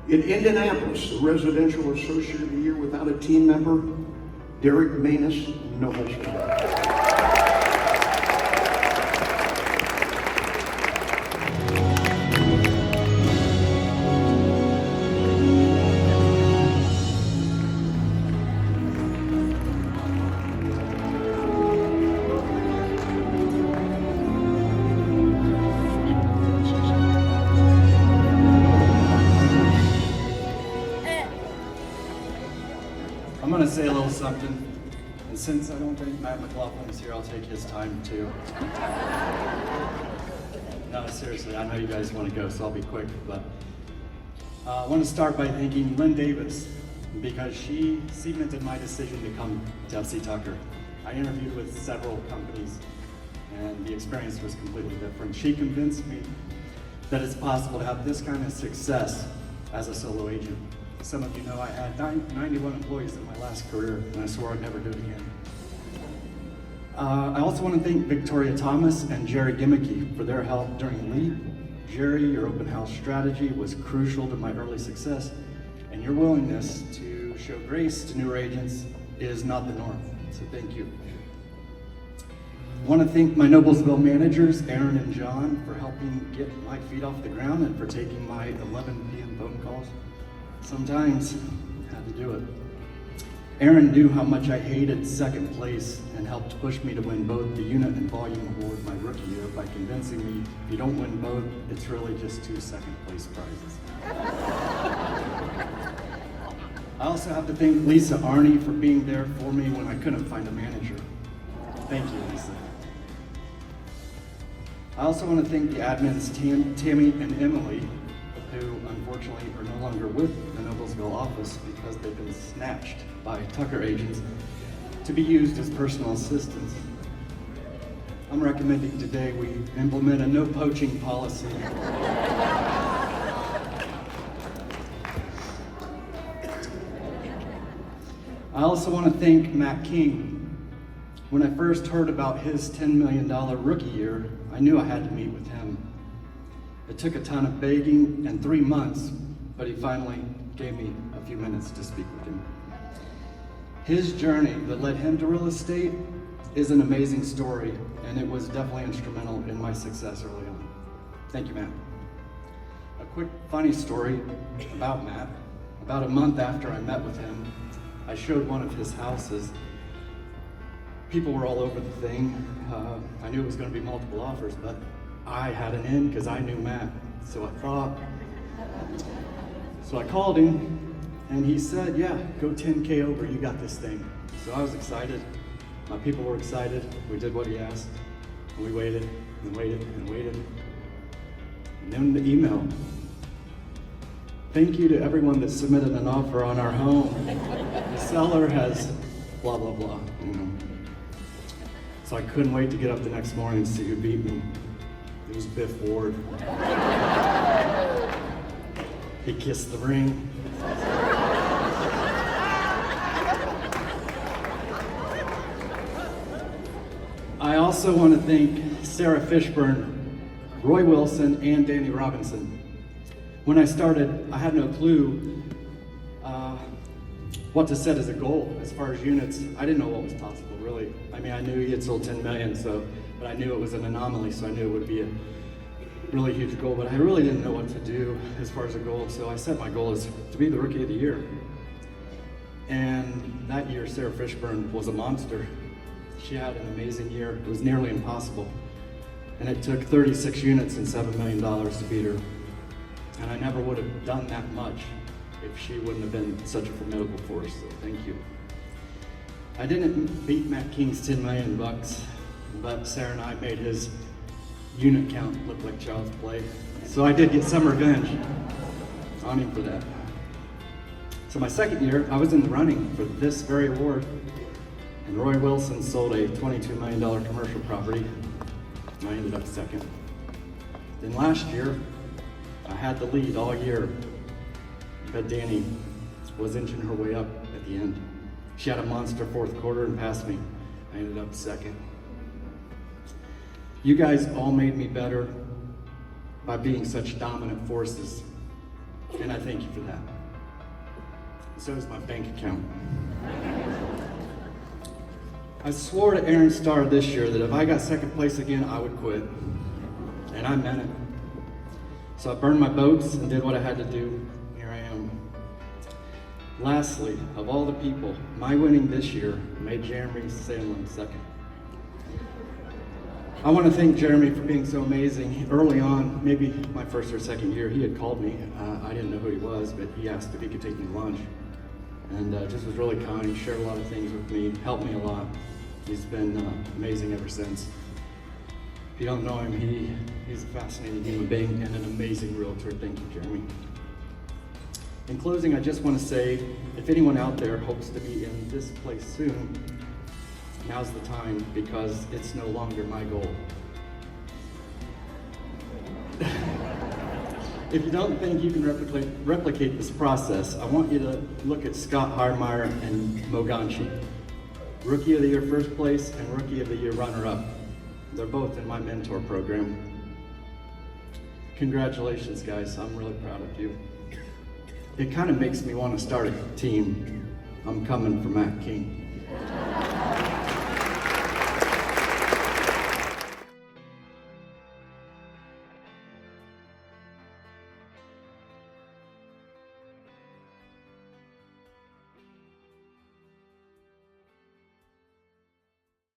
In Indianapolis, the Residential Associate of the Year without a team member, Derek Manus, no husband. I'm going to say a little something, and since I don't think Matt McLaughlin is here, I'll take his time too. No, seriously, I know you guys want to go, so I'll be quick, but I want to start by thanking Lynn Davis, because she cemented my decision to come to FC Tucker. I interviewed with several companies, and the experience was completely different. She convinced me that it's possible to have this kind of success as a solo agent. Some of you know I had 91 employees in my last career, and I swore I'd never do it again. I also want to thank Victoria Thomas and Jerry Gimmicky for their help during LEAP. Jerry, your open house strategy was crucial to my early success, and your willingness to show grace to newer agents is not the norm, so thank you. I want to thank my Noblesville managers, Aaron and John, for helping get my feet off the ground and for taking my 11 p.m. phone calls. Sometimes I had to do it. Aaron knew how much I hated second place and helped push me to win both the unit and volume award my rookie year by convincing me if you don't win both, it's really just 2 second place prizes. I also have to thank Lisa Arney for being there for me when I couldn't find a manager. Thank you, Lisa. I also want to thank the admins Tammy and Emily, who unfortunately are no longer with the Noblesville office because they've been snatched by Tucker agents to be used as personal assistants. I'm recommending today we implement a no poaching policy. I also want to thank Matt King. When I first heard about his $10 million rookie year, I knew I had to meet with him. It took a ton of begging and 3 months, but he finally gave me a few minutes to speak with him. His journey that led him to real estate is an amazing story, and it was definitely instrumental in my success early on. Thank you, Matt. A quick funny story about Matt. About a month after I met with him, I showed one of his houses. People were all over the thing. I knew it was going to be multiple offers, but I had an in because I knew Matt, so I called him, and he said, yeah, go 10K over, you got this thing. So I was excited, my people were excited, we did what he asked, and we waited, and waited, and waited. And then the email. Thank you to everyone that submitted an offer on our home. The seller has blah, blah, blah, you know. So I couldn't wait to get up the next morning and see who beat me. It was Biff Ward. He kissed the ring. I also want to thank Sarah Fishburne, Roy Wilson, and Danny Robinson. When I started, I had no clue what to set as a goal as far as units. I didn't know what was possible, really. I mean, I knew he had sold 10 million, but I knew it was an anomaly, so I knew it would be a really huge goal, but I really didn't know what to do as far as a goal, so I set my goal as to be the Rookie of the Year. And that year, Sarah Fishburne was a monster. She had an amazing year. It was nearly impossible. And it took 36 units and $7 million to beat her. And I never would have done that much if she wouldn't have been such a formidable force, so thank you. I didn't beat Matt King's $10 million, but Sarah and I made his unit count look like child's play. So I did get some revenge on him for that. So my second year, I was in the running for this very award, and Roy Wilson sold a $22 million commercial property, and I ended up second. Then last year, I had the lead all year, but Danny was inching her way up at the end. She had a monster fourth quarter and passed me. I ended up second. You guys all made me better by being such dominant forces. and I thank you for that. So is my bank account. I swore to Aaron Starr this year that if I got second place again, I would quit. And I meant it. So I burned my boats and did what I had to do. Here I am. Lastly, of all the people, my winning this year made Jeremy Sandlin second. I want to thank Jeremy for being so amazing. Early on, maybe my first or second year, he had called me. I didn't know who he was, but he asked if he could take me to lunch. And just was really kind. He shared a lot of things with me, helped me a lot. He's been amazing ever since. If you don't know him, he's a fascinating human being and an amazing realtor. Thank you, Jeremy. In closing, I just want to say, if anyone out there hopes to be in this place soon, now's the time, because it's no longer my goal. If you don't think you can replicate this process, I want you to look at Scott Harmeyer and Moganchi. Rookie of the Year first place and Rookie of the Year runner-up. They're both in my mentor program. Congratulations, guys. I'm really proud of you. It kind of makes me want to start a team. I'm coming for Matt King.